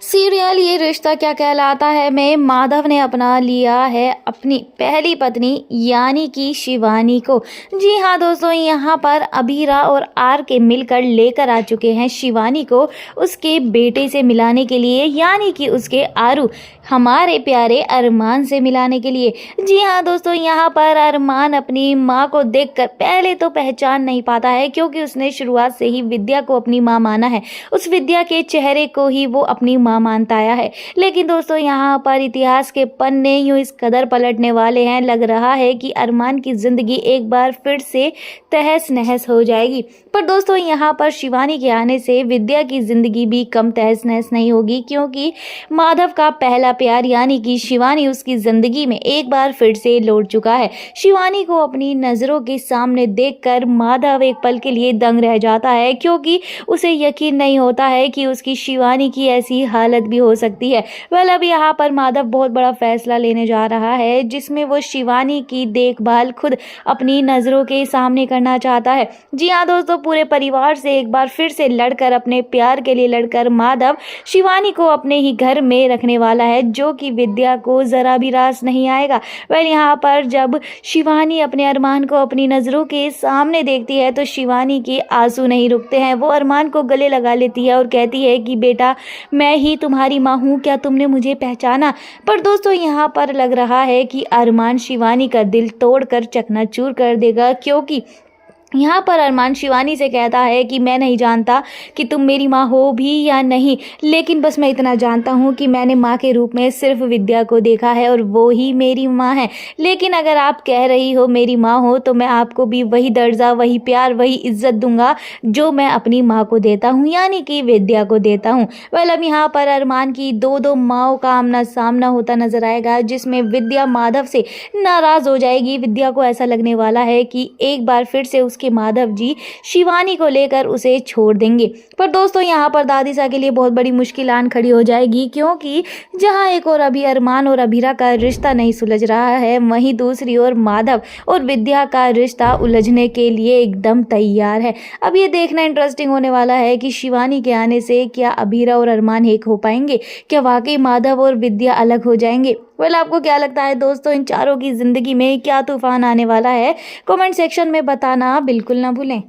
Serial ये रिश्ता क्या कहलाता है में माधव ने अपना लिया है अपनी पहली पत्नी यानी कि शिवानी को। जी हाँ दोस्तों, यहाँ पर अभीरा और आर के मिलकर लेकर आ चुके हैं शिवानी को उसके बेटे से मिलाने के लिए, यानी कि उसके आरू हमारे प्यारे अरमान से मिलाने के लिए। जी हाँ दोस्तों, यहाँ पर अरमान अपनी माँ को देखकर पहले तो पहचान नहीं पाता है, क्योंकि उसने शुरुआत से ही विद्या को अपनी माँ माना है। उस विद्या के चेहरे को ही वो अपनी माँ मानता आया है। लेकिन दोस्तों, यहाँ पर इतिहास के पन्ने यूं इस कदर पलटने वाले हैं, लग रहा है कि अरमान की जिंदगी एक बार फिर से तहस नहस हो जाएगी। पर दोस्तों, यहाँ पर शिवानी के आने से विद्या की जिंदगी भी कम तहस नहस नहीं होगी, क्योंकि माधव का पहला प्यार यानी कि शिवानी उसकी जिंदगी में एक बार फिर से लौट चुका है। शिवानी को अपनी नजरों के सामने देखकर माधव एक पल के लिए दंग रह जाता है, क्योंकि उसे यकीन नहीं होता है कि उसकी शिवानी की ऐसी हालत भी हो सकती है। वेल, अब यहाँ पर माधव बहुत बड़ा फैसला लेने जा रहा है, जिसमें वो शिवानी की देखभाल खुद अपनी नजरों के सामने करना चाहता है। जी हाँ दोस्तों, पूरे परिवार से एक बार फिर से लड़कर, अपने प्यार के लिए लड़कर माधव शिवानी को अपने ही घर में रखने वाला है, जो कि विद्या को जरा भी रास नहीं आएगा। वेल, यहाँ पर जब शिवानी अपने अरमान को अपनी नजरों के सामने देखती है तो शिवानी के आंसू नहीं रुकते हैं। वो अरमान को गले लगा लेती है और कहती है कि बेटा, मैं ही तुम्हारी माँ हूँ, क्या तुमने मुझे पहचाना? पर दोस्तों, यहाँ पर लग रहा है कि अरमान शिवानी का दिल तोड़कर चकनाचूर कर देगा, क्योंकि यहाँ पर अरमान शिवानी से कहता है कि मैं नहीं जानता कि तुम मेरी माँ हो भी या नहीं, लेकिन बस मैं इतना जानता हूँ कि मैंने माँ के रूप में सिर्फ विद्या को देखा है और वो ही मेरी माँ है। लेकिन अगर आप कह रही हो मेरी माँ हो, तो मैं आपको भी वही दर्जा, वही प्यार, वही इज्जत दूंगा जो मैं अपनी माँ को देता हूँ, यानी कि विद्या को देता हूँ। वेल, अब यहाँ पर अरमान की दो माँओं का आमना सामना होता नजर आएगा, जिसमें विद्या माधव से नाराज हो जाएगी। विद्या को ऐसा लगने वाला है कि एक बार फिर से उसके माधव जी शिवानी को लेकर उसे छोड़ देंगे। पर दोस्तों, यहाँ पर दादीसा के लिए बहुत बड़ी मुश्किल आन खड़ी हो जाएगी, क्योंकि जहाँ एक और अभी अरमान और अभीरा का रिश्ता नहीं सुलझ रहा है, वहीं दूसरी ओर माधव और विद्या का रिश्ता उलझने के लिए एकदम तैयार है। अब ये देखना इंटरेस्टिंग होने वाला है कि शिवानी के आने से क्या अभीरा और अरमान एक हो पाएंगे, क्या वाकई माधव और विद्या अलग हो जाएंगे। वेल, आपको क्या लगता है दोस्तों, इन चारों की जिंदगी में क्या तूफान आने वाला है? कमेंट सेक्शन में बताना बिल्कुल ना भूलें।